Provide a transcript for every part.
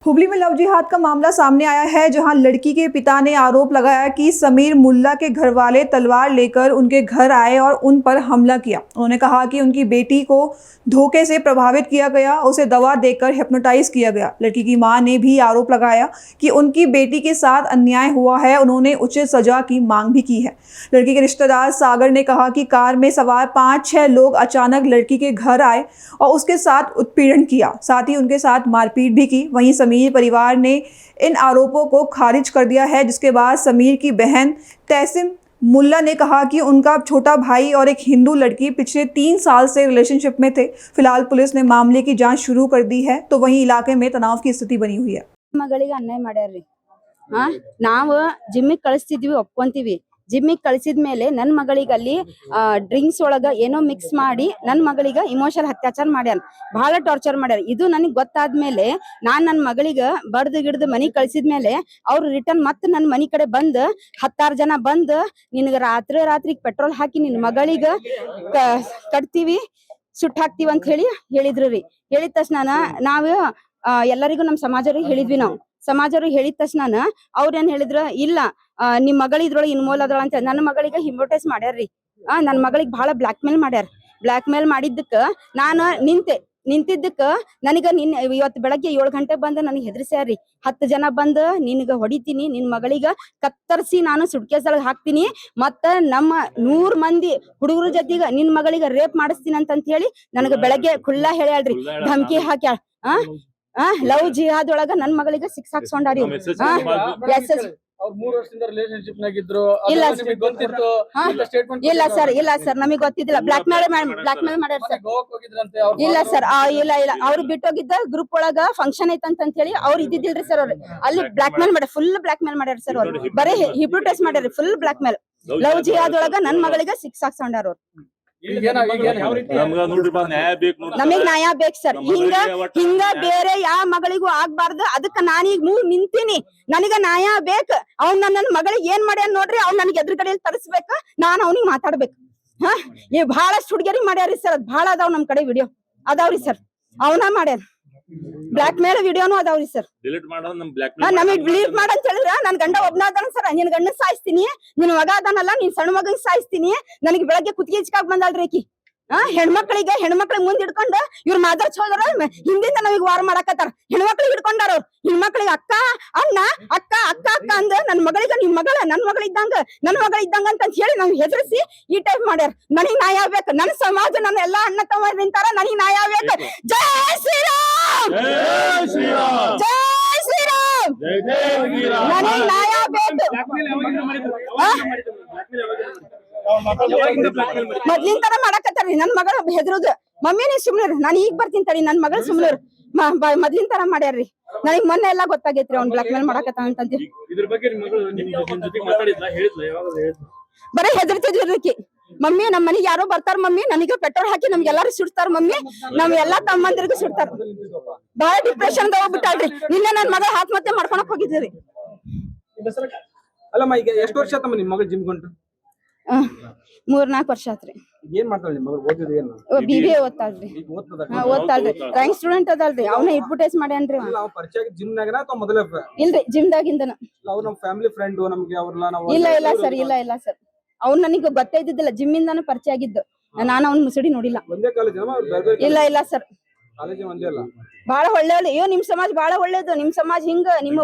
हुबली में लव जिहाद का मामला सामने आया है, जहां लड़की के पिता ने आरोप लगाया कि समीर मुल्ला के घर वाले तलवार लेकर उनके घर आए और उन पर हमला किया। उन्होंने कहा कि उनकी बेटी को धोखे से प्रभावित किया गया, उसे दवा देकर हिप्नोटाइज किया गया। लड़की की मां ने भी आरोप लगाया कि उनकी बेटी के साथ अन्याय हुआ है। उन्होंने उचित सजा की मांग भी की है। लड़की के रिश्तेदार सागर ने कहा कि कार में सवार 5-6 लोग अचानक लड़की के घर आए और उसके साथ उत्पीड़न किया, साथ ही उनके साथ मारपीट भी की। वहीं समीर परिवार ने इन आरोपों को खारिज कर दिया है, जिसके बाद समीर की बहन तहसीम मुल्ला ने कहा कि उनका छोटा भाई और एक हिंदू लड़की पिछले 3 साल से रिलेशनशिप में थे। फिलहाल पुलिस ने मामले की जांच शुरू कर दी है, तो वहीं इलाके में तनाव की स्थिति बनी हुई है। ಮಗಳಿಗೆ ಅನ್ಯಾಯ ಮಾಡ್ಯಾರ್ರಿ ನಾವು ಜಿಮ್ಮಿಗೆ ಕಳಿಸ್ತಿದ್ವಿ, ಒಪ್ಕೊಂತೀವಿ। ಜಿಮ್ಮಿಗೆ ಕಳಿಸಿದ ಮೇಲೆ ನನ್ನ ಮಗಳಿಗೆ ಅಲ್ಲಿ ಡ್ರಿಂಕ್ಸ್ ಒಳಗ ಏನೋ ಮಿಕ್ಸ್ ಮಾಡಿ ನನ್ನ ಮಗಳಿಗೆ ಇಮೋಷನಲ್ ಅತ್ಯಾಚಾರ ಮಾಡ್ಯಾರ, ಬಹಳ ಟಾರ್ಚರ್ ಮಾಡ್ಯಾರ। ಇದು ನನಗೆ ಗೊತ್ತಾದ್ಮೇಲೆ ನಾನ್ ನನ್ನ ಮಗಳಿಗೆ ಬಡ್ದು ಗಿಡ್ದು ಮನಿಗೆ ಕಳಿಸಿದ್ಮೇಲೆ ಅವ್ರು ರಿಟರ್ನ್ ಮತ್ತೆ ನನ್ನ ಮನಿ ಕಡೆ ಬಂದ್ 10 ಜನ ಬಂದ್ ನಿನಗ ರಾತ್ರಿ ಪೆಟ್ರೋಲ್ ಹಾಕಿ ನಿನ್ನ ಮಗಳಿಗ ಕಟ್ತೀವಿ, ಸುಟ್ಟು ಹಾಕ್ತಿವಿ ಅಂತ ಹೇಳಿದ್ರು ರೀ। ಹೇಳಿದ ತಕ್ಷಣ ನಾವು ಎಲ್ಲರಿಗೂ ನಮ್ಮ ಸಮಾಜರಿಗೆ ಹೇಳಿದ್ವಿ। ನಾವು ಸಮಾಜರಿಗೆ ಹೇಳಿದ ತಕ್ಷಣ ಅವ್ರ ಏನ್ ಹೇಳಿದ್ರ, ಇಲ್ಲ ನಿಮ್ ಮಗಳ ಇದ್ರೊಳಗೆ ಇನ್ವಾಲ್ವ್ ಅದ್ರ ಅಂತ ನನ್ನ ಮಗಳಿಗೆ ಹಿಮ್ನೋಟೈಸ್ ಮಾಡ್ಯಾರ್ರಿ। ನನ್ನ ಮಗಳಿಗೆ ಬಹಳ ಬ್ಲಾಕ್ ಮೇಲ್ ಮಾಡಿದ್ದಕ್ಕ ನಾನು ನಿಂತಿದ್ದಕ್ಕ ನನಗ ಇವತ್ತು ಬೆಳಗ್ಗೆ 7 ಗಂಟೆಗೆ ಬಂದ ನನಗೆ ಹೆದರ್ಸ್ಯಾರ್ರಿ। 10 ಜನ ಬಂದ್ ನಿನಗ ಹೊಡಿತೀನಿ, ನಿನ್ ಮಗಳಿಗ ಕತ್ತರಿಸಿ ನಾನು ಸುಟ್ಕೇಸೊಳಗೆ ಹಾಕ್ತೀನಿ, ಮತ್ತ ನಮ್ಮ 100 ಮಂದಿ ಹುಡುಗರ ಜೊತೆಗ ನಿನ್ ಮಗಳಿಗ ರೇಪ್ ಮಾಡಿಸ್ತೀನಿ ಅಂತ ಹೇಳಿ ನನಗ ಬೆಳಗ್ಗೆ ಖುಲ್ಲಾ ಹೇಳ್ಯಾಳ್ರಿ, ಧಮಕಿ ಹಾಕ್ಯಾಳ। ಲವ್ ಜಿಹಾದ್ ಒಳಗ ನನ್ ಮಗಳಿಗೆ 6 ಹಾಕ್ಸ್ಕೊಂಡಾರಿ। ಇಲ್ಲ ಸರ್ ನಮಗ್ ಗೊತ್ತಿದ್ದಿಲ್ಲ, ಬ್ಲಾಕ್ ಮೇಲ್ ಮಾಡ್ಯಾರ ಸರ್। ಇಲ್ಲ ಸರ್, ಇಲ್ಲ ಅವ್ರು ಬಿಟ್ಟೋಗಿದ್ದ ಗ್ರೂಪ್ ಒಳಗ ಫಂಕ್ಷನ್ ಐತಂತ ಹೇಳಿ ಅವ್ರು ಇದ್ದಿದ್ದಿಲ್ರಿ ಸರ್। ಅವ್ರು ಅಲ್ಲಿ ಬ್ಲಾಕ್ ಮೇಲ್ ಮಾಡ್ಯಾರ, ಫುಲ್ ಬ್ಲಾಕ್ ಮೇಲ್ ಮಾಡ್ಯಾರ ಸರ್। ಅವ್ರು ಬರೀ ಹಿಪ್ನೋಟೈಸ್ ಮಾಡ್ಯಾರ, ಫುಲ್ ಬ್ಲಾಕ್ ಮೇಲ್। ಲವ್ ಜಿಹಾದ್ ಒಳಗ ನನ್ ಮಗಳಿಗೆ 6 ಹಾಕ್ಸ್ಕೊಂಡಾರ ಅವ್ರು। ನಮಗ್ ನ್ಯಾಯ ಬೇಕು ಸರ್, ಹಿಂಗ ಬೇರೆ ಯಾವ ಮಗಳಿಗೂ ಆಗ್ಬಾರ್ದು, ಅದಕ್ಕ ನಾನೀಗ ನಿಂತೀನಿ, ನನಗ ನ್ಯಾಯ ಬೇಕು। ಅವ್ನ ನನ್ನ ಮಗಳಿಗೆ ಏನ್ ಮಾಡ್ಯಾನ ನೋಡ್ರಿ, ಅವ್ನ ನನಗೆ ಎದುರುಗಡೆಯಲ್ಲಿ ತರಿಸ್ಬೇಕ, ನಾನ್ ಅವ್ನಿಗೆ ಮಾತಾಡ್ಬೇಕು। ಈ ಬಹಳಷ್ಟು ಹುಡುಗಿಯರಿಗೆ ಮಾಡ್ಯಾರಿ ಸರ್, ಅದ್ ಬಹಳ ಅದಾವ್ ನಮ್ ಕಡೆ ವಿಡಿಯೋ ಅದಾವ್ರಿ ಸರ್, ಅವನ ಮಾಡ್ಯಾರ। ಬ್ಲಾಕ್ ಮೇಲ್ ವಿಡಿಯೋನು ಅದಾವ್ರಿ ಸರ್। ನಮಗ್ ಡಿಲೀಟ್ ಮಾಡಂತ ಹೇಳಿದ್ರ ನನ್ ಗಂಡ ಒಬ್ನ ಅದಾನ ಸರ್, ನಿನ್ ಗಂಡ ಸಾಯಿಸ್ತೀನಿ, ನಿನ್ ಮಗ ಅದಾನಲ್ಲ ನಿನ್ ಸಣ್ಣ ಮಗನ್ ಸಾಯಿಸ್ತೀನಿ, ನನಗೆ ಬೆಳಗ್ಗೆ ಕುತ್ತಿಗೆ ಚಿಕ್ಕಾಗ್ ಬಂದಾಳ್ರಿ ಆಕಿ। ಹೆಣ್ಮಕ್ಳಿಗೆ ಮುಂದ್ ಹಿಡ್ಕೊಂಡ್ ಇವ್ರ ಮಾದರ್ಸ್ ಹೋದ್ರ ಹಿಂದಿಂದ ನಮಗ್ ವಾರ ಮಾಡಾಕತ್ತಾರ। ಹೆಣ್ಮಕ್ಳಿಗೆ ಹಿಡ್ಕೊಂಡಾರ ಅವ್ರು, ಹೆಣ್ಮಕ್ಳಿಗೆ ಅಕ್ಕ ಅಣ್ಣ ಅಕ್ಕ ಅಕ್ಕ ಅಕ್ಕ ಅಂದ ನನ್ ಮಗಳಿಗೆ ನಿಮ್ ಮಗಳ ನನ್ ಮಗಳ ಇದ್ದಂಗ ಅಂತ ಹೇಳಿ ನಾವ್ ಹೆದರ್ಸಿ ಈ ಟೈಪ್ ಮಾಡ್ಯಾರ। ನನಗ್ ನ್ಯಾಯ ಆಗ್ಬೇಕು, ನನ್ ಸಮಾಜ ನನ್ನ ಎಲ್ಲಾ ಅಣ್ಣ ತಮ್ಮ ನಿಂತಾರ, ನನಗ್ ನ್ಯಾಯ ಆಗ್ಬೇಕು। ಜೈ ಶ್ರೀರಾಮ್, ಜೈ ಶ್ರೀರಾಮ್, ನನಗ್ ನ್ಯಾಯ ಬೇಕು। ಮೊದ್ಲಿನ ತರ ಮಾಡಾಕತ್ತಾರ್ರಿ, ನನ್ ಮಗಳ ಹೆದರುದು, ಮಮ್ಮಿ ನೀ ಸುಮ್ನಿರು, ನಾನು ಈಗ ಬರ್ತೀನಿ ತಡಿ, ನನ್ ಮಗಳ ಸುಮ್ನಿರು, ಮೊದ್ಲಿನ ತರ ಮಾಡ್ಯಾರ್ರಿ। ನನಗ್ ಮೊನ್ನೆ ಎಲ್ಲಾ ಗೊತ್ತಾಗೈತ್ರಿ ಅವ್ನ್ ಬ್ಲಾಕ್ ಮೇಲ್ ಮಾಡಾಕತ್ತ ಅಂತ। ಬರೀ ಹೆದರ್ತಿದ್ವಿ, ಮಮ್ಮಿ ನಮ್ ಮನಿಗ್ ಯಾರೋ ಬರ್ತಾರ ಮಮ್ಮಿ, ನನಗ ಪೆಟ್ರೋಲ್ ಹಾಕಿ ನಮ್ಗೆಲ್ಲಾರು ಸುಡ್ತಾರ ಮಮ್ಮಿ, ನಮ್ ಎಲ್ಲಾ ತಮ್ಮಂದಿರಿಗೂ ಸುಡ್ತಾರ। ಬಹಳ ಡಿಪ್ರೆಷನ್ ಹೋಗ್ಬಿಟ್ಟಾಳ್ರಿ, ನಿನ್ನೆ ನನ್ ಮಗಳ ಆತ್ಮಹತ್ಯೆ ಮಾಡ್ಕೊಳಕ್ ಹೋಗಿದ್ರಿ। ಅಲ್ಲಮ್ಮ, ಈಗ ಎಷ್ಟು ವರ್ಷ ಆತಮ್ಮ ನಿಮ್ ಮಗಳು ಜಿಮ್ ಗೊಂಡ್ರು? 3-4 ವರ್ಷ ಆತ್ರಿ। ಏನ್ ಮಾಡ್ತಾಳೆ ನಿಮ್ ಮಗಳು? ಓದಿದ ಏನು? BBA ಓದ್ತಾಳ್ರಿ, ರ್ಯಾಂಕ್ ಸ್ಟೂಡೆಂಟ್ ಅದಲ್ರಿ, ಅವನ ಅಡ್ವರ್ಟೈಸ್ ಮಾಡ್ಯಾನ್ರಿ। ನಾವು ಪರಿಚಯ ಜಿಮ್ ನಾಗನ ಅಥವಾ ಮೊದಲೇ? ಇಲ್ರಿ, ಜಿಮ್ ದಾಗಿಂದನ। ಅವ್ರು ನಮ್ಮ ಫ್ಯಾಮಿಲಿ ಫ್ರೆಂಡ್, ನಮ್ಗೆ ಅವ್ರಲ್ಲ ನಾವು? ಇಲ್ಲ ಸರ್, ಅವ್ನು ನನಗೆ ಗೊತ್ತೇ ಇದ್ದಿದ್ದಿಲ್ಲ, ಜಿಮ್ ಇಂದಾನು ಪರಿಚಯ ಆಗಿದ್ದು, ನಾನು ಅವ್ನ ಮುಸುಡಿ ನೋಡಿಲ್ಲ। ಒಂದೇ ಕಾಲೇಜ್? ಇಲ್ಲ ಸರ್, ಕಾಲೇಜ್ ಒಂದೇ ಅಲ್ಲ, ಬಹಳ ಒಳ್ಳೆಯವ್ರು। ಅಯ್ಯೋ ನಿಮ್ ಸಮಾಜ ಬಹಳ ಒಳ್ಳೇದು, ನಿಮ್ ಸಮಾಜ ಹಿಂಗ ನಿಮ್ಮ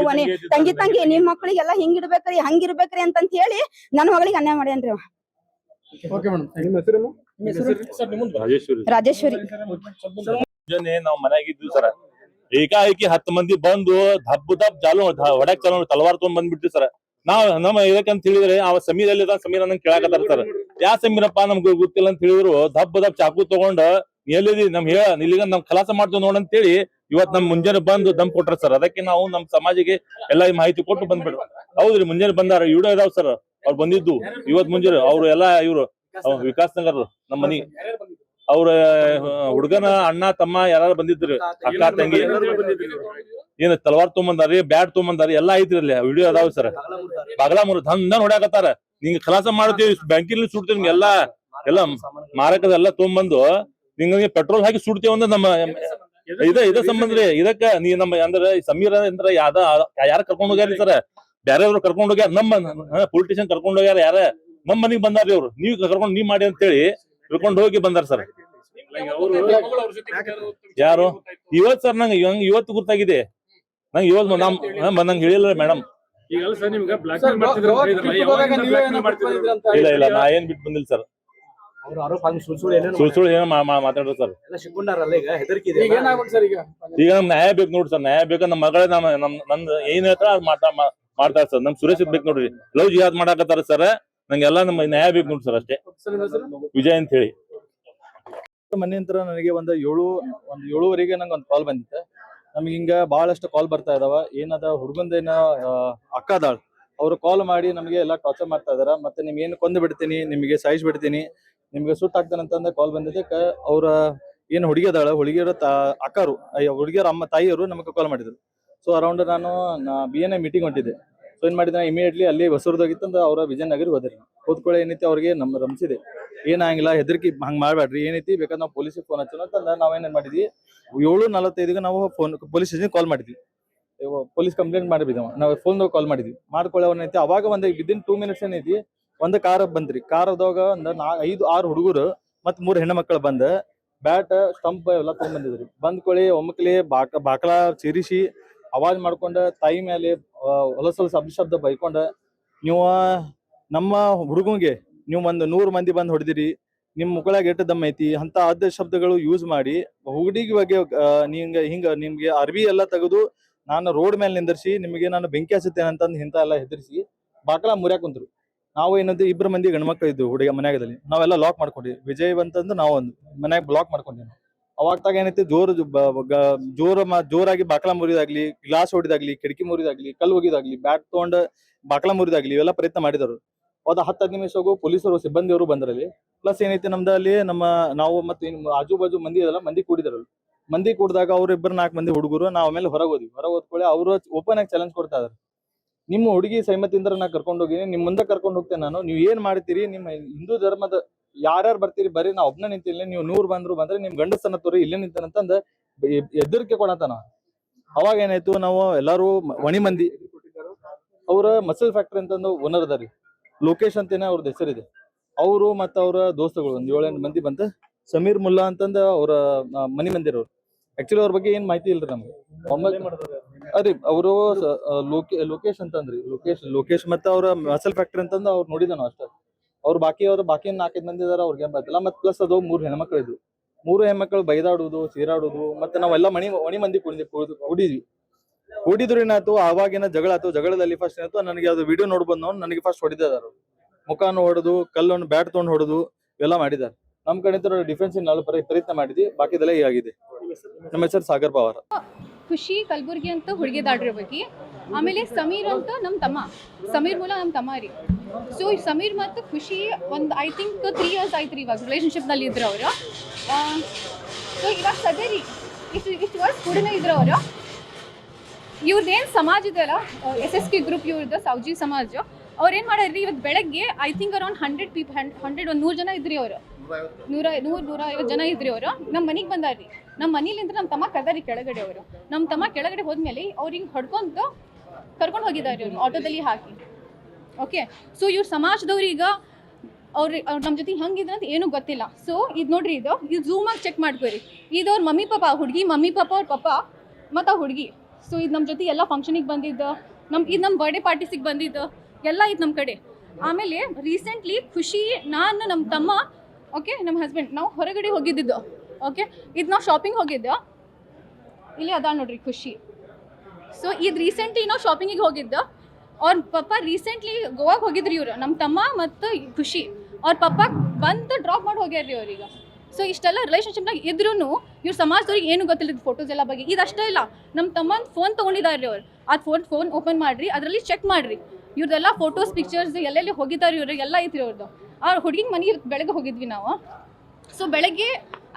ತಂಗಿ ನಿಮ್ ಮಕ್ಳಿಗೆಲ್ಲಾ ಹಿಂಗಿಡ್ಬೇಕ್ರಿ ಹಂಗಿರ್ಬೇಕ್ರಿ ಅಂತ ಹೇಳಿ ನನ್ನ ಮಗಳಿಗೆ ಅನ್ಯಾಯ ಮಾಡ್ಯಾನ್ರಿ ಅವ। ರಾಜೇಶ್ವರಿ। ನಾವ್ ಮನ್ಯಾಗಿದ್ವಿ ಸರ್, ಏಕಾಏಕಿ 10 ಮಂದಿ ಬಂದು ದಬ್ ಹೊಡ್ಯಾಕ್ ಚಾಲು ತಲವಾರ್ ತಗೊಂಡ್ ಬಂದ್ಬಿಟ್ರಿ ಸರ್। ನಾವ್ ನಮ್ಮ ಇದಕ್ಕಂತ ಹೇಳಿದ್ರೆ ಅವ ಸಮೀರ್ ಎಲ್ಲಿ ಸಮೀರ್ ಅನ್ನಂಗ್ ಕೇಳಾಕತ್ತಾರ ಸರ್। ಯಾ ಸಮೀರಪ್ಪ ನಮ್ಗೆ ಗೊತ್ತಿಲ್ಲ ಅಂತ ಹೇಳಿದ್ರು, ದಬ್ ಚಾಕು ತಗೊಂಡ್ ಎಲ್ಲಿದಿ ನಮ್ ಇಲ್ಲಿಗ ನಮ್ ಖಲಾಸ ಮಾಡ್ತೀವಿ ನೋಡಂತ ಹೇಳಿ ಇವತ್ ನಮ್ ಮುಂಜಾನೆ ಬಂದು ದಮ್ ಕೊಟ್ರ ಸರ್। ಅದಕ್ಕೆ ನಾವು ನಮ್ ಸಮಾಜಿಗೆ ಎಲ್ಲಾ ಮಾಹಿತಿ ಕೊಟ್ಟು ಬಂದ್ಬಿಡು। ಹೌದ್ರಿ, ಮುಂಜಾನೆ ಬಂದಾರ, ವಿಡಿಯೋ ಇದಾವ್ ಸರ್, ಅವ್ರು ಬಂದಿದ್ದು ಇವತ್ ಮುಂಜಾನೆ। ಅವ್ರು ಎಲ್ಲಾ ಇವ್ರು ವಿಕಾಸ್ ನಗರ್ ನಮ್ ಮನಿ, ಅವ್ರ ಹುಡುಗನ ಅಣ್ಣ ತಮ್ಮ ಯಾರು ಬಂದಿದ್ರು, ಅಕ್ಕ ತಂಗಿ, ಏನ್ ತಲವಾರ್ ತೊಗೊಂಬಂದಾರಿ, ಬ್ಯಾಟ್ ತೊಗೊಂಬಂದಾರಿ, ಎಲ್ಲಾ ಐತ್ರಿ ಅಲ್ಲಿ ವಿಡಿಯೋ ಅದಾವ ಸರ್। ಬಾಗಲಾ ಮುರು ದಂದ ಹೊಡ್ಯಾಕತ್ತಾರ, ನಿಂಗೆ ಖಲಾಸ ಮಾಡ್ತೀವಿ, ಬ್ಯಾಂಕಿನಲ್ಲಿ ಸುಡ್ತೀವಿ, ನಿಮ್ಗೆ ಎಲ್ಲಾ ಮಾರಕದ ಎಲ್ಲಾ ತೊಗೊಂಬಂದು ನಿಂಗೆ ಪೆಟ್ರೋಲ್ ಹಾಕಿ ಸುಡ್ತೀವಿ ಅಂದ ನಮ್ಮ ಇದ ಸಂಬಂಧ ರೀ ಇದಕ್ಕ ನೀ ನಮ್ಮ ಅಂದ್ರೆ ಸಮೀರ ಅಂದ್ರ ಯಾರ ಕರ್ಕೊಂಡ್ ಹೋಗ್ಯಾರಿ ಸರ್ ಬ್ಯಾರೆಯವ್ರು ಕರ್ಕೊಂಡ್ ಹೋಗ್ಯಾರ ನಮ್ಮ ಪೊಲಿಟಿಷಿಯನ್ ಕರ್ಕೊಂಡ್ ಹೋಗ್ಯಾರ ಯಾರ ನಮ್ ಮನಿಗ್ ಬಂದಾರ್ರಿ ಅವ್ರು ನೀವ್ ಕರ್ಕೊಂಡ್ ನೀವ್ ಮಾಡಿ ಅಂತ ಹೇಳಿ ಕರ್ಕೊಂಡ್ ಹೋಗಿ ಬಂದಾರ ಸರ್ ಯಾರು ಇವತ್ ಸರ್ ನಂಗೆ ಇವತ್ತು ಗೊತ್ತಾಗಿದೆ ನಂಗೆ ಇವತ್ತು ನಂಗೆ ಹೇಳಿಲ್ಲ ಮೇಡಮ್ ಇಲ್ಲ ನಾ ಏನ್ ಬಿಟ್ಟು ಬಂದಿಲ್ಲ ಸರ್ ಸುಳ್ಳು ಏನೋ ಮಾತಾಡ್ರಿ ಸರ್ ಈಗ ನಮ್ ನ್ಯಾಯ ಬೇಕು ನೋಡ್ರಿ ಸರ್ ನ್ಯಾಯ ಬೇಕು ನಮ್ಮ ಮಗಳೇ ನಂದ್ ಏನ್ ಹೇಳ್ತಾರ ಅದ್ ಮಾಡ್ತಾರ ಸರ್ ನಮ್ ಸುರೇಶ್ ಬೇಕು ನೋಡ್ರಿ ಲವ್ ಜಿಹಾದ್ ಮಾಡಾಕತ್ತಾರ ಸರ್ ನಂಗೆಲ್ಲ ನಮ್ಮ ನ್ಯಾಯ ಬೇಕು ನೋಡ್ರಿ ಸರ್ ಅಷ್ಟೇ ವಿಜಯ್ ಅಂತ ಹೇಳಿ ಮನೆ ನಂತರ ನನಗೆ ಒಂದು 7:30 ನಂಗೆ ಒಂದು ಕಾಲ್ ಬಂದಿತ್ತೆ ನಮ್ಗೆ ಹಿಂಗ ಬಹಳಷ್ಟು ಕಾಲ್ ಬರ್ತಾ ಇದಾವ ಏನದ ಹುಡುಗಂದೇನ ಅಕ್ಕ ಅದಾಳ ಅವ್ರು ಕಾಲ್ ಮಾಡಿ ನಮಗೆ ಎಲ್ಲ ಟಾರ್ಚರ್ ಮಾಡ್ತಾ ಇದಾರ ಮತ್ತೆ ನಿಮ್ಗೆ ಏನು ಕೊಂದು ಬಿಡ್ತೀನಿ ನಿಮಗೆ ಸಾಯಿಸ್ ಬಿಡ್ತೀನಿ ನಿಮ್ಗೆ ಸುಟ್ ಆಗ್ತಾನೆ ಅಂತಂದ ಕಾಲ್ ಬಂದಿದ್ದಕ್ಕೆ ಅವ್ರ ಏನ್ ಹುಡುಗಿ ಅದಾಳ ಹುಡುಗಿಯರ ಅಕ್ಕರು ಹುಡುಗಿಯರ ಅಮ್ಮ ತಾಯಿಯವರು ನಮಗೆ ಕಾಲ್ ಮಾಡಿದ್ರು ಸೊ ಅರೌಂಡ್ ನಾನು BNI ಮೀಟಿಂಗ್ ಹೊಂಟಿದ್ದೆ ಸೊ ಏನ್ ಮಾಡಿದ್ರೆ ಇಮಿಡಿಯೇಟ್ಲಿ ಅಲ್ಲಿ ಹೊಸೂರ್ದಾಗಿತ್ತಂದ ಅವ್ರ ವಿಜಯನಗರ ಹೋದ್ರಿ ಹೋದ್ಕೊಳ್ಳೆ ಏನೈತಿ ಅವ್ರಿಗೆ ನಮ್ಮ ರಂಸಿದೆ ಏನಾಗಿಲ್ಲ ಹೆದರ್ಕಿ ಹಂಗ್ ಮಾಡ್ಬೇಡ್ರಿ ಏನೈತಿ ಬೇಕಾದ್ರೆ ನಾವು ಪೊಲೀಸಿಗೆ ಫೋನ್ ಹಚ್ಚೋಣ ಅಂತಂದ ನಾವೇನ್ ಮಾಡಿದ್ವಿ 7:45 ನಾವು ಪೊಲೀಸ್ ಸ್ಟೇಷನ್ ಕಾಲ್ ಮಾಡಿದ್ವಿ ಪೊಲೀಸ್ ಕಂಪ್ಲೇಂಟ್ ಮಾಡಿದ್ವಿ ನಾವು ಫೋನ್ ಕಾಲ್ ಮಾಡಿದ್ವಿ ಮಾಡ್ಕೊಳ್ಳೋ ಏನೈತಿ ಅವಾಗ ಒಂದು ವಿದಿನ್ 2 ಮಿನಿಟ್ಸ್ ಏನೈತಿ ಒಂದು ಕಾರ್ ಬಂದ್ರಿ ಕಾರ್ದಾಗ ಒಂದು 5-6 ಹುಡುಗರು ಮತ್ 3 ಹೆಣ್ಣು ಮಕ್ಕಳು ಬಂದ ಬ್ಯಾಟ್ ಸ್ಟಂಪ್ ಎಲ್ಲ ತಗೊಂಡ್ಬಂದಿದ್ರಿ ಬಂದ್ಕೊಳ್ಳಿ ಒಮ್ಮಕ್ಲಿ ಬಾಕಲ ಸೇರಿಸಿ ಅವಾಜ್ ಮಾಡ್ಕೊಂಡ ತಾಯಿ ಮೇಲೆ ಹೊಲಸೊಲಸ ಅಭಿಶಬ್ದ ಬೈಕೊಂಡ ನೀವು ನಮ್ಮ ಹುಡುಗಂಗೆ ನೀವು ಒಂದು 100 ಮಂದಿ ಬಂದ್ ಹೊಡೆದಿರಿ ನಿಮ್ ಮುಕ್ಕಳಾಗ ಎಟ್ಟು ದಮ್ ಐತಿ ಅಂತ ಅದ ಶಬ್ದಗಳು ಯೂಸ್ ಮಾಡಿ ಹುಡುಗಿ ಬಗ್ಗೆ ಹಿಂಗ ನಿಮ್ಗೆ ಅರ್ವಿ ಎಲ್ಲ ತೆಗೆದು ನಾನು ರೋಡ್ ಮೇಲೆ ನಿಂದರ್ಸಿ ನಿಮಗೆ ನಾನು ಬೆಂಕಿ ಹಚ್ಚುತ್ತೇನೆ ಅಂತಂದು ಇಂತ ಎಲ್ಲ ಹೆದರ್ಸಿ ಬಾಕಲ ಮುರ್ಯಾಕ್ ಕುಂತ್ರು ನಾವು ಏನಂದ್ರೆ 2 ಮಂದಿ ಗಂಡ್ಮಕ್ಳು ಇದ್ದು ಹುಡುಗ ಮನ್ಯಾಗದಲ್ಲಿ ನಾವೆಲ್ಲ ಲಾಕ್ ಮಾಡ್ಕೊಂಡ್ವಿ ವಿಜಯ್ ಅಂತಂದು ನಾವು ಒಂದು ಮನ್ಯಾಗ ಬ್ಲಾಕ್ ಮಾಡ್ಕೊಂಡ್ವಿ ಅವಾಗ ಏನೈತಿ ಜೋರಾಗಿ ಬಾಕಲ ಮುರಿದಾಗ್ಲಿ ಗ್ಲಾಸ್ ಹೊಡಿದಾಗ್ಲಿ ಕಿಟಕಿ ಮುರಿದಾಗ್ಲಿ ಕಲ್ಲು ಹೋಗಿದಾಗ್ಲಿ ಬ್ಯಾಟ್ ತಗೊಂಡ್ ಬಾಕಲ ಮುರಿದಾಗ್ಲಿ ಇವೆಲ್ಲ ಪ್ರಯತ್ನ ಮಾಡಿದರು ಅದ 10 ನಿಮಿಷಗೂ ಪೊಲೀಸರು ಸಿಬ್ಬಂದಿಯವರು ಬಂದ್ರಲ್ಲಿ ಪ್ಲಸ್ ಏನೈತಿ ನಮ್ದಲ್ಲಿ ನಾವು ಮತ್ತೆ ಆಜು ಬಾಜು ಮಂದಿ ಅದಲ್ಲ ಮಂದಿ ಕೂಡಿದಾಗ ಅವ್ರ 2-4 ಮಂದಿ ಹುಡುಗರು ನಾವ್ ಆಮೇಲೆ ಹೊರಗೆ ಹೋದ್ಕೊಳ್ಳಿ ಅವ್ರು ಓಪನ್ ಆಗಿ ಚಾಲೆಂಜ್ ಕೊಡ್ತಾ ಇದಾರೆ ನಿಮ್ಮ ಹುಡುಗಿ ಸೈಮತಿಯಿಂದ ನಾ ಕರ್ಕೊಂಡು ಹೋಗಿನಿ ನಿಮ್ ಮುಂದೆ ಕರ್ಕೊಂಡು ಹೋಗ್ತೇನೆ ನಾನು ನೀವ್ ಏನ್ ಮಾಡ್ತೀರಿ ನಿಮ್ಮ ಹಿಂದೂ ಧರ್ಮದ ಯಾರ್ಯಾರು ಬರ್ತೀರಿ ಬರೀ ನಾ ಒಬ್ನ ನಿಂತಿಲ್ಲ ನೀವು 100 ಬಂದ್ರೆ ನಿಮ್ ಗಂಡಸನ್ನ ತೋರಿ ಇಲ್ಲೇ ನಿಂತಾನಂತಂದ ಎದುರಿಕೆ ಕೊಡತಾನ ಅವಾಗ ಏನಾಯ್ತು ನಾವು ಎಲ್ಲಾರು ಒಣಿ ಮಂದಿ ಅವ್ರ ಮಸಲ್ ಫ್ಯಾಕ್ಟ್ರಿ ಅಂತಂದು ಓನರ್ ಅದಾರಿ ಲೋಕೇಶ್ ಅಂತೇನೆ ಅವ್ರದ್ದು ಹೆಸರಿದೆ ಅವರು ಮತ್ತೆ ಅವ್ರ ದೋಸ್ತಗಳು ಒಂದ್ 7-8 ಮಂದಿ ಬಂತ ಸಮೀರ್ ಮುಲ್ಲಾ ಅಂತಂದ ಅವ್ರ ಮನಿ ಮಂದಿರವ್ರು ಆಕ್ಚುಲಿ ಅವ್ರ ಬಗ್ಗೆ ಏನ್ ಮಾಹಿತಿ ಇಲ್ರಿ ನಮ್ಗೆ ಅದೇ ಅವರು ಲೋಕೇಶ್ ಅಂತಂದ್ರಿ ಲೋಕೇಶ್ ಮತ್ತೆ ಅವ್ರ ಮಸಲ್ ಫ್ಯಾಕ್ಟ್ರಿ ಅಂತಂದ ಅವ್ರು ನೋಡಿದಾನ ಅಷ್ಟೇ ಅವ್ರು ಬಾಕಿ 4-5 ಮಂದಿ ಇದಾರ ಅವ್ರಿಗೆ ಏನ್ ಬರ್ತಿಲ್ಲ ಮತ್ ಪ್ಲಸ್ ಅದು 3 ಹೆಣ್ಮಕ್ಳು ಇದ್ರು 3 ಹೆಣ್ಮಕ್ಳು ಬೈದಾಡುದು ಸೀರಾಡುದು ಮತ್ತೆ ನಾವೆಲ್ಲ ಒಣಿ ಮಂದಿ ಕೂಡಿದ್ರು ಏನಾಯ್ತು ಅವಾಗಿನ ಜಗಳ ಆಯ್ತು ಜಗಳದಲ್ಲಿ ಫಸ್ಟ್ ಏನಾಯ್ತು ನನಗೆ ಅದು ವಿಡಿಯೋ ನೋಡ್ಬಂದ್ ನನಗೆ ಫಸ್ಟ್ ಹೊಡಿದಾರು ಮುಖಾನು ಹೊಡೆದು ಕಲ್ಲನ್ನು ಬ್ಯಾಟ್ ತಗೊಂಡು ಹೊಡೆದು ಇವೆಲ್ಲ ಮಾಡಿದ್ದಾರೆ ನಮ್ ಕಡೆ ಡಿಫೆನ್ಸ್ ಪ್ರಯತ್ನ ಮಾಡಿದ್ವಿ ಬಾಕಿದೆಲ್ಲ ಹೀಗಾಗಿದೆ ನಮ್ಮ ಹೆಸರು ಸಾಗರ್ ಪವಾರ್ ಖುಷಿ ಕಲಬುರ್ಗಿ ಅಂತ ಹುಡುಗಿದಾಡ್ರಿ ಬಗ್ಗೆ ಆಮೇಲೆ ಸಮೀರ್ ಅಂತ ನಮ್ಮ ತಮ್ಮ ಸಮೀರ್ ಮೂಲ ನಮ್ಮ ತಮ್ಮ ರೀ ಸೊ ಸಮೀರ್ ಮತ್ತು ಖುಷಿ ಒಂದು ಐ ಥಿಂಕ್ 3 years ಆಯ್ತು ರೀ ಇವಾಗ ರಿಲೇಷನ್ಶಿಪ್ನಲ್ಲಿ ಇದ್ರು ಅವರು ಸೊ ಇವಾಗ ಸದ್ಯ ರೀ ಇಷ್ಟು ವರ್ಷ ಕೂಡನೇ ಇದ್ರು ಅವರು ಇವ್ರದ್ದೇನು ಸಮಾಜ ಇದೆಯಲ್ಲ SSK ಗ್ರೂಪ್ ಇವ್ರದ್ದು ಸೌಜಿ ಸಮಾಜ ಅವ್ರು ಏನು ಮಾಡ್ಯಾರ್ರಿ ಇವತ್ತು ಬೆಳಗ್ಗೆ ಐ ಥಿಂಕ್ ಅರೌಂಡ್ 100 ಜನ ಇದ್ರಿ ಅವರು 150 ಜನ ಇದ್ರಿ ಅವರು ನಮ್ಮ ಮನೆಗೆ ಬಂದಾರ್ರಿ ನಮ್ಮ ಮನೇಲಿಂದ ನಮ್ಮ ತಮ್ಮ ಕರ್ದಾರಿ ಕೆಳಗಡೆ ಅವರು ನಮ್ಮ ತಮ್ಮ ಕೆಳಗಡೆ ಹೋದ್ಮೇಲೆ ಅವ್ರಿಗೆ ಹೊಡ್ಕೊಂಡು ಕರ್ಕೊಂಡು ಹೋಗಿದ್ದಾರೆ ಅವ್ರು ಆಟೋದಲ್ಲಿ ಹಾಕಿ ಓಕೆ ಸೊ ಇವ್ರ ಸಮಾಜದವ್ರೀಗ ಅವ್ರು ನಮ್ಮ ಜೊತೆ ಹಂಗಿದ್ರೆ ಅಂತ ಏನೂ ಗೊತ್ತಿಲ್ಲ ಸೊ ಇದು ನೋಡ್ರಿ ಇದು ಝೂಮಾಗಿ ಚೆಕ್ ಮಾಡ್ಕೊರಿ ಇದು ಅವ್ರ ಮಮ್ಮಿ ಪಾಪ ಹುಡುಗಿ ಮಮ್ಮಿ ಪಾಪ ಅವ್ರ ಪಾಪ ಮತ್ತು ಆ ಹುಡುಗಿ ಸೊ ಇದು ನಮ್ಮ ಜೊತೆ ಎಲ್ಲ ಫಂಕ್ಷನಿಗೆ ಬಂದಿದ್ದು ನಮ್ಮ ಬರ್ಡೇ ಪಾರ್ಟೀಸಿಗೆ ಬಂದಿದ್ದು ಎಲ್ಲ ಇದು ನಮ್ಮ ಕಡೆ ಆಮೇಲೆ ರೀಸೆಂಟ್ಲಿ ಖುಷಿ ನಾನು ನಮ್ಮ ತಮ್ಮ ಓಕೆ ನಮ್ಮ ಹಸ್ಬೆಂಡ್ ನಾವು ಹೊರಗಡೆ ಹೋಗಿದ್ದಿದ್ದು ಓಕೆ ಇದು ನಾವು ಶಾಪಿಂಗ್ ಹೋಗಿದ್ದು ಇಲ್ಲಿ ಅದ ನೋಡ್ರಿ ಖುಷಿ ಸೊ ಇದು ರೀಸೆಂಟ್ಲಿ ನಾವು ಶಾಪಿಂಗಿಗೆ ಹೋಗಿದ್ದು ಅವ್ರ ಪಪ್ಪ ರೀಸೆಂಟ್ಲಿ ಗೋವಾಗೆ ಹೋಗಿದ್ರಿ ಇವರು ನಮ್ಮ ತಮ್ಮ ಮತ್ತು ಖುಷಿ ಅವ್ರ ಪಪ್ಪ ಬಂದು ಡ್ರಾಪ್ ಮಾಡಿ ಹೋಗ್ಯಾರ್ರಿ ಅವ್ರಿಗೆ ಸೊ ಇಷ್ಟೆಲ್ಲ ರಿಲೇಷನ್ಶಿಪ್ನಾಗ ಇದ್ರೂ ಇವ್ರ ಸಮಾಜದವ್ರಿಗೆ ಏನು ಗೊತ್ತಿಲ್ಲ ಫೋಟೋಸ್ ಎಲ್ಲ ಬಗ್ಗೆ ಇದಷ್ಟೇ ಇಲ್ಲ ನಮ್ಮ ತಮ್ಮನ ಫೋನ್ ತೊಗೊಂಡಿದ್ದಾರೆ ರೀ ಅವ್ರು ಅದು ಫೋನ್ ಓಪನ್ ಮಾಡಿರಿ ಅದರಲ್ಲಿ ಚೆಕ್ ಮಾಡಿರಿ ಇವ್ರದ್ದೆಲ್ಲ ಫೋಟೋಸ್ ಪಿಕ್ಚರ್ಸ್ ಎಲ್ಲೆಲ್ಲಿ ಹೋಗಿದ್ದಾರೆ ಇವರು ಎಲ್ಲ ಐತ್ರಿ ಅವ್ರದ್ದು ಆ ಹುಡುಗಿಗೆ ಮನೆಗೆ ಬೆಳಗ್ಗೆ ಹೋಗಿದ್ವಿ ನಾವು ಸೊ ಬೆಳಗ್ಗೆ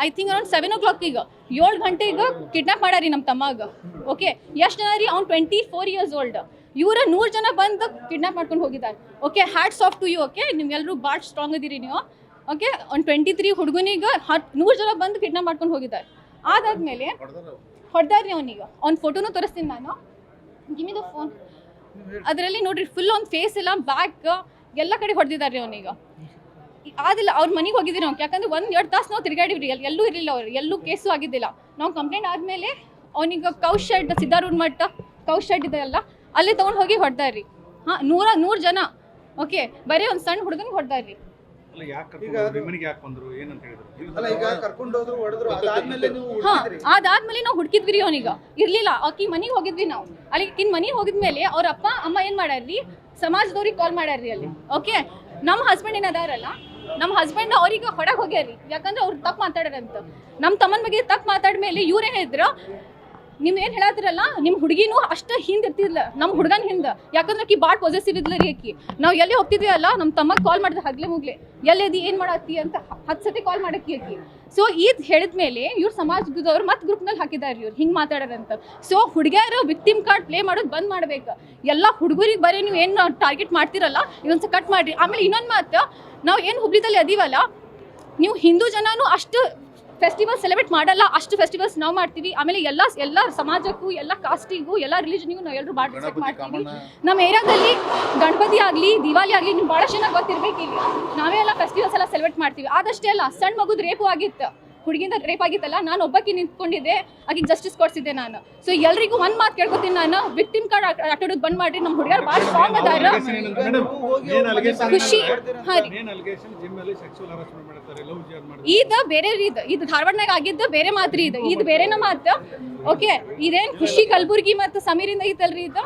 ಐ ಥಿಂಕ್ ಅರೌಂಡ್ 7 o'clock ಈಗ 7 ಗಂಟೆಗೆ ಕಿಡ್ನಾಪ್ ಮಾಡ್ಯಾರಿ ನಮ್ಮ ತಮ್ಮಾಗ ಓಕೆ ಎಷ್ಟು ಜನ ರೀ ಅವ್ನು 24 years old ಇವರ 100 ಜನ ಬಂದು ಕಿಡ್ನಾಪ್ ಮಾಡ್ಕೊಂಡು ಹೋಗಿದ್ದಾರೆ okay hats off to you okay ನಿಮ್ಗೆಲ್ಲರೂ ಭಾಳ ಸ್ಟ್ರಾಂಗ್ ಇದೀರಿ ನೀವು ಓಕೆ ಒಂದು 23 ಹುಡುಗನಿಗೆ 100 ಜನ ಬಂದು ಕಿಡ್ನಾಪ್ ಮಾಡ್ಕೊಂಡು ಹೋಗಿದ್ದಾರೆ ಅದಾದ್ಮೇಲೆ ಹೊಡೆದಾರ್ರಿ ಅವನಿಗೆ ಅವ್ನ ಫೋಟೋನು ತೋರಿಸ್ತೀನಿ ನಾನು, ಗಿಮಿದ ಫೋನ್. ಅದರಲ್ಲಿ ನೋಡ್ರಿ ಫುಲ್ ಅವ್ನ ಫೇಸ್ ಎಲ್ಲ ಬ್ಯಾಕ್ ಎಲ್ಲ ಕಡೆ ಹೊಡೆದಿದ್ದಾರೆ ಅವನಿಗೆ. ಆದಿಲ್ಲ ಅವ್ರ ಮನೆಗೆ ಹೋಗಿದ್ದೀವಿ ನಾವು, ಯಾಕಂದ್ರೆ 1-2 ತಾಸು ನಾವು ತಿರುಗಾಡಿವ್ರಿ, ಎಲ್ಲೂ ಇರಲಿಲ್ಲ ಅವ್ರು, ಎಲ್ಲೂ ಕೇಸು ಆಗಿದ್ದಿಲ್ಲ. ನಾವು ಕಂಪ್ಲೇಂಟ್ ಆದಮೇಲೆ ಅವನಿಗೆ ಕೌಶ್ ಶೆಡ್, ಸಿದ್ದಾರೂಢ ಮಠ ಕೌಶ್ ಶೆಡ್ ಇದೆ ಅಲ್ಲ, ಅಲ್ಲಿ ತೊಗೊಂಡು ಹೋಗಿ ಹೊಡೆದಾರ್ರಿ. ಹಾಂ, 100 ಜನ. ಓಕೆ, ಬರೀ ಒಂದು ಸಣ್ಣ ಹುಡುಗನಿಗೆ ಹೊಡೆದಾರ್ರಿ. ಅದಾದ್ಮೇಲೆ ನಾವು ಹುಡುಕಿದ್ವಿ ಅವನಿಗೆ, ಇರ್ಲಿಲ್ಲ. ಆಕಿ ಮನೆಗೆ ಹೋಗಿದ್ವಿ ನಾವು. ಅಲ್ಲಿ ಮನೆಗೆ ಹೋಗಿದ್ಮೇಲೆ ಅವ್ರ ಅಪ್ಪ ಅಮ್ಮ ಏನ್ ಮಾಡ್ಯಾರ್ರಿ, ಸಮಾಜದವ್ರಿಗೆ ಕಾಲ್ ಮಾಡ್ಯಾರ್ರಿ ಅಲ್ಲಿ. ಓಕೆ, ನಮ್ಮ ಹಸ್ಬೆಂಡ್ ಏನದಾರಲ್ಲ, ನಮ್ಮ ಹಸ್ಬೆಂಡ್ ಅವ್ರಿಗೆ ಹೊಡಕ್ ಹೋಗ್ಯಾರಿ, ಯಾಕಂದ್ರೆ ಅವ್ರು ತಪ್ಪು ಮಾತಾಡ್ಯಾರಂತ. ನಮ್ಮ ತಮ್ಮನ ಬಗ್ಗೆ ತಪ್ಪು ಮಾತಾಡ್ಮೇಲೆ ಇವ್ರೇನ್ ಹೇಳಿದ್ರು, ನೀವು ಏನು ಹೇಳತ್ತಿರಲ್ಲ, ನಿಮ್ಮ ಹುಡುಗಿನೂ ಅಷ್ಟು ಹಿಂದೆ ಇರ್ತಿದ್ಲ ನಮ್ಮ ಹುಡುಗನ ಹಿಂದೆ, ಯಾಕಂದ್ರೆ ಆಕಿ ಭಾಳ ಪಾಸಿಟಿವ್ ಇದ್ಲ ರೀ ಆಕಿ. ನಾವು ಎಲ್ಲಿ ಹೋಗ್ತಿದ್ವಿ ಅಲ್ಲ, ನಮ್ಮ ತಮ್ಮಗೆ ಕಾಲ್ ಮಾಡಿದ್ರೆ ಹಗ್ಲೆ ಮುಗ್ಲೆ ಎಲ್ಲೇದಿ ಏನು ಮಾಡತ್ತಿ ಅಂತ 10 ಸತಿ ಕಾಲ್ ಮಾಡಕ್ಕಿ ಆಕಿ. ಸೊ ಇದು ಹೇಳಿದ್ಮೇಲೆ ಇವ್ರು ಸಮಾಜದವ್ರು ಮತ್ತೆ ಗ್ರೂಪ್ನಲ್ಲಿ ಹಾಕಿದಾರೆ ಇವ್ರು ಹಿಂಗೆ ಮಾತಾಡೋದಂತ. ಸೊ ಹುಡುಗಿಯರು ವಿಕ್ಟಿಮ್ ಕಾರ್ಡ್ ಪ್ಲೇ ಮಾಡೋದು ಬಂದ್ ಮಾಡ್ಬೇಕು. ಎಲ್ಲ ಹುಡುಗರಿಗೆ ಬರೀ ನೀವು ಏನು ಟಾರ್ಗೆಟ್ ಮಾಡ್ತಿರಲ್ಲ, ಇದೊಂದ್ಸ ಕಟ್ ಮಾಡಿರಿ. ಆಮೇಲೆ ಇನ್ನೊಂದು ಮಾತು, ನಾವು ಏನು ಹುಬ್ಳಿದಲ್ಲಿ ಅದೀವಲ್ಲ, ನೀವು ಹಿಂದೂ ಜನನೂ ಅಷ್ಟು ಫೆಸ್ಟಿವಲ್ ಸೆಲೆಬ್ರೇಟ್ ಮಾಡಲ್ಲ, ಅಷ್ಟು ಫೆಸ್ಟಿವಲ್ಸ್ ನಾವು ಮಾಡ್ತೀವಿ. ಆಮೇಲೆ ಎಲ್ಲ ಸಮಾಜಕ್ಕೂ, ಎಲ್ಲ ಕಾಸ್ಟಿಗೂ, ಎಲ್ಲ ರಿಲಿಜನಿಗೂ ನಾವು ಎಲ್ಲರೂ ಭಾಳ ರೆಸ್ಪೆಕ್ಟ್ ಮಾಡ್ತೀವಿ. ನಮ್ಮ ಏರಿಯಾದಲ್ಲಿ ಗಣಪತಿ ಆಗಲಿ, ದಿವಾಲಿ ಆಗಲಿ, ನಿಮ್ಗೆ ಭಾಳ ಚೆನ್ನಾಗಿ ಗೊತ್ತಿರ್ಬೇಕು. ಇಲ್ಲಿ ನಾವೇ ಎಲ್ಲ ಫೆಸ್ಟಿವಲ್ಸ್ ಎಲ್ಲ ಸೆಲೆಬ್ರೇಟ್ ಮಾಡ್ತೀವಿ. ಆದಷ್ಟೇ ಅಲ್ಲ, ಸಣ್ಣ ಮಗುದು ರೇಪು ಆಗಿತ್ತು, ಹುಡುಗಿಂದ ರೇಪ್ ಆಗಿತ್ತಲ್ಲ, ನಾನು ಒಬ್ಬಕ್ಕೆ ನಿಂತ್ಕೊಂಡಿದ್ದೆ, ಆಕಿಗೆ ಜಸ್ಟಿಸ್ ಕೊಡಿಸಿದ್ದೆ ನಾನು. ಸೊ ಎಲ್ರಿಗೂ ಒಂದು ಮಾತು ಕೇಳ್ಕೊತೀನಿ ನಾನು, ವಿಕ್ಟಿಮ್ ಕಾರ್ಡ್ ಆಟಾಡೋದು ಬಂದ್ ಮಾಡಿರಿ. ನಮ್ಮ ಹುಡುಗರು ಭಾಳ ಸ್ಟ್ರಾಂಗ್ ಅದಾರ. ಖುಷಿ. ಹಾಂ ರೀ, ಇದು ಬೇರೆ ರೀ, ಇದು ಧಾರವಾಡನಾಗ ಆಗಿದ್ದು ಬೇರೆ ಮಾತ್ರಿ, ಇದು ಬೇರೆನ ಮಾತು. ಓಕೆ, ಇದೇನು ಖುಷಿ ಕಲಬುರ್ಗಿ ಮತ್ತು ಸಮೀರಿಂದ ಐತಲ್ರಿ, ಇದು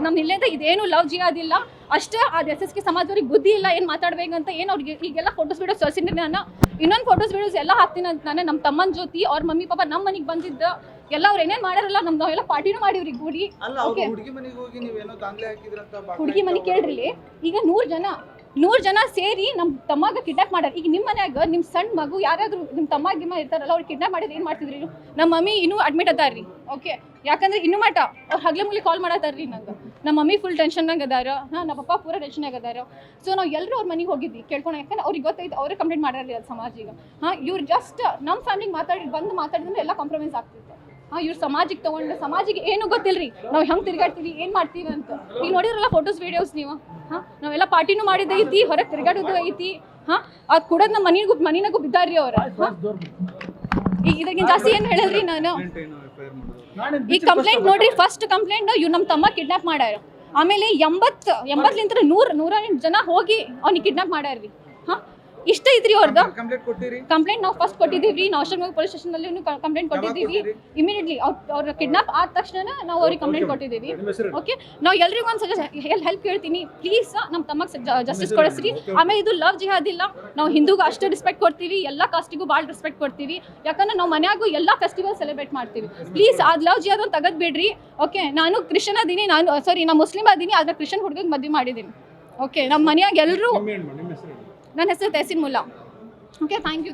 ನಮ್ಮ ಇಲ್ಲಿಂದ ಇದೇನು ಲವ್ ಜಿಯಾದಿಲ್ಲ ಅಷ್ಟೇ. ಅದು SSK ಸಮಾಜದವ್ರಿಗೆ ಬುದ್ಧಿ ಇಲ್ಲ ಏನು ಮಾತಾಡ್ಬೇಕಂತ. ಏನು ಅವ್ರಿಗೆ ಈಗೆಲ್ಲ ಫೋಟೋಸ್ ವೀಡಿಯೋಸ್ ತೋರಿಸಿದ್ರೆ ನಾನು ಇನ್ನೊಂದು ಫೋಟೋಸ್ ವೀಡಿಯೋಸ್ ಎಲ್ಲ ಹಾಕ್ತೀನಿ ಅಂತ ನಾನು. ನಮ್ಮ ತಮ್ಮನ ಜೊತೆ ಅವ್ರ ಮಮ್ಮಿ ಪಾಪ ನಮ್ಮ ಮನೆಗೆ ಬಂದಿದ್ದ ಎಲ್ಲ ಅವ್ರು ಏನೇನು ಮಾಡಾರಲ್ಲ, ನಮ್ದು ನಾವೆಲ್ಲ ಪಾರ್ಟಿನೂ ಮಾಡಿವ್ರಿ ಕೂಡಿ. ಓಕೆ, ಹುಡುಗಿ ಮನೆ ಕೇಳ್ರಿ, ಈಗ 100 ಜನ ಸೇರಿ ನಮ್ಮ ತಮ್ಮಾಗ ಕಿಡ್ನಾಪ್ ಮಾಡ್ಯಾರ. ಈಗ ನಿಮ್ಮ ಮನ್ಯಾಗ ನಿಮ್ಮ ಸಣ್ಣ ಮಗು ಯಾರಾದ್ರೂ ನಿಮ್ಮ ತಮ್ಮ ಗಿಮ್ಮ ಇರ್ತಾರಲ್ಲ, ಅವ್ರು ಕಿಡ್ನಾಪ್ ಮಾಡಿದ್ರೆ ಏನು ಮಾಡ್ತಿದ್ರಿ? ನಮ್ಮ ಮಮ್ಮಿ ಇನ್ನೂ ಅಡ್ಮಿಟ್ ಅದಾರ್ರಿ. ಓಕೆ, ಯಾಕಂದ್ರೆ ಇನ್ನೂ ಮಟ ಅವ್ರು ಹಗ್ಲೆ ಮುಗ್ಲಿ ಕಾಲ್ ಮಾಡತ್ತಾರ್ರಿ ನಂಗೆ. ನಮ್ಮ ಮಮ್ಮಿ ಫುಲ್ ಟೆನ್ಷನ್ನಾಗ ಅದಾರ, ಹಾಂ, ನಮ್ಮ ಪಪ್ಪ ಪೂರ ಟೆನ್ಷನ್ನಾಗ ಅದಾರ. ಸೊ ನಾವು ಎಲ್ಲರೂ ಅವ್ರ ಮನೆಗೆ ಹೋಗಿದ್ವಿ ಕೇಳ್ಕೊಂಡು, ಯಾಕಂದ್ರೆ ಅವ್ರಿಗೆ ಗೊತ್ತೈತೆ, ಅವರೇ ಕಂಪ್ಲೇಂಟ್ ಮಾಡ್ಯಾರ್ರಿ ಅದು ಸಮಾಜಿಗೆ. ಹಾಂ, ಇವ್ರು ಜಸ್ಟ್ ನಮ್ಮ ಫ್ಯಾಮಿಲಿಗೆ ಮಾತಾಡಿದ್ರೆ ಎಲ್ಲ ಕಾಂಪ್ರಮೈಸ್ ಆಗ್ತಿತ್ತು. ಹಾಂ, ಇವ್ರು ಸಮಾಜಿಗೆ ತೊಗೊಂಡು, ಸಮಾಜಿಗೆ ಏನೂ ಗೊತ್ತಿಲ್ಲರಿ ನಾವು ಹೆಂಗೆ ತಿರ್ಗಾಡ್ತೀವಿ, ಏನು ಮಾಡ್ತೀವಿ ಅಂತ. ಈಗ ನೋಡಿದ್ರಲ್ಲ ಫೋಟೋಸ್ ವೀಡಿಯೋಸ್ ನೀವು. ಹಾಂ, ನಾವೆಲ್ಲ ಪಾರ್ಟಿನೂ ಮಾಡಿದ್ದೈತಿ, ಹೊರಗೆ ತಿರ್ಗಾಡೋದು ಐತಿ. ಹಾಂ, ಅದು ಕೊಡೋದು ನಮ್ಮ ಮನಿನಾಗೂ ಬಿದ್ದಾರ್ರಿ ಅವ್ರ. ಈಗ ಇದಕ್ಕಿಂತ ಜಾಸ್ತಿ ಏನು ಹೇಳಲ್ರಿ ನಾನು. ಈ ಕಂಪ್ಲೇಂಟ್ ನೋಡ್ರಿ, ಫಸ್ಟ್ ಕಂಪ್ಲೇಂಟ್ ಇವ್ರು ನಮ್ಮ ತಮ್ಮ ಕಿಡ್ನಾಪ್ ಮಾಡ್ಯಾರ. ಆಮೇಲೆ 80 100 ಜನ ಹೋಗಿ ಅವ್ನಿಗೆ ಕಿಡ್ನಾಪ್ ಮಾಡ್ಯಾರ್ರಿ. ಹಾಂ, ಇಷ್ಟ ಐತ್ರಿ ಅವ್ರದ್ದು ಕಂಪ್ಲೇಂಟ್. ನಾವು ಫಸ್ಟ್ ಕೊಟ್ಟಿದ್ದೀವಿ, ನಾವು ಪೊಲೀಸ್ ಸ್ಟೇಷನಲ್ಲಿ ಕಂಪ್ಲೇಂಟ್ ಕೊಟ್ಟಿದ್ದೀವಿ. ಇಮಿಡಿಯೇಟ್ಲಿ ಅವ್ರ ಕಿಡ್ನಾಪ್ ಆದ ತಕ್ಷಣ ನಾವು ಅವ್ರಿಗೆ ಕಂಪ್ಲೇಂಟ್ ಕೊಟ್ಟಿದ್ದೀವಿ. ಓಕೆ, ನಾವು ಎಲ್ರಿಗೂ ಒಂದು ಹೆಲ್ಪ್ ಕೇಳ್ತೀನಿ, ಪ್ಲೀಸ್ ನಮ್ಮ ತಮಗೆ ಜಸ್ಟಿಸ್ ಕೊಡಿಸ್ರಿ. ಆಮೇಲೆ ಇದು ಲವ್ ಜಿಹಾದ್ ಇಲ್ಲ, ನಾವು ಹಿಂದೂಗೂ ಅಷ್ಟು ರೆಸ್ಪೆಕ್ಟ್ ಕೊಡ್ತೀವಿ, ಎಲ್ಲ ಕಾಸ್ಟಿಗೂ ಭಾಳ ರೆಸ್ಪೆಕ್ಟ್ ಕೊಡ್ತೀವಿ. ಯಾಕಂದ್ರೆ ನಾವು ಮನ್ಯಾಗೂ ಎಲ್ಲ ಫೆಸ್ಟಿವಲ್ ಸೆಲೆಬ್ರೇಟ್ ಮಾಡ್ತೀವಿ. ಪ್ಲೀಸ್ ಅದು ಲವ್ ಜಿಹಾದ್ ಒಂದು ತೆಗೆದು ಬಿಡ್ರಿ. ಓಕೆ, ನಾನು ಕ್ರಿಶ್ಚಿಯನ್ ಅದೀನಿ, ನಾನು ಮುಸ್ಲಿಮ್ ಅದೀನಿ, ಆದರೆ ಕ್ರಿಶ್ಚಿಯನ್ ಹುಡುಗಿಗೆ ಮದುವೆ ಮಾಡಿದ್ದೀನಿ. ಓಕೆ, ನಮ್ಮ ಮನ್ಯಾಗ ಎಲ್ಲರೂ, ನನ್ನ ಹೆಸರು Tahseen Mulla. Okay, thank you.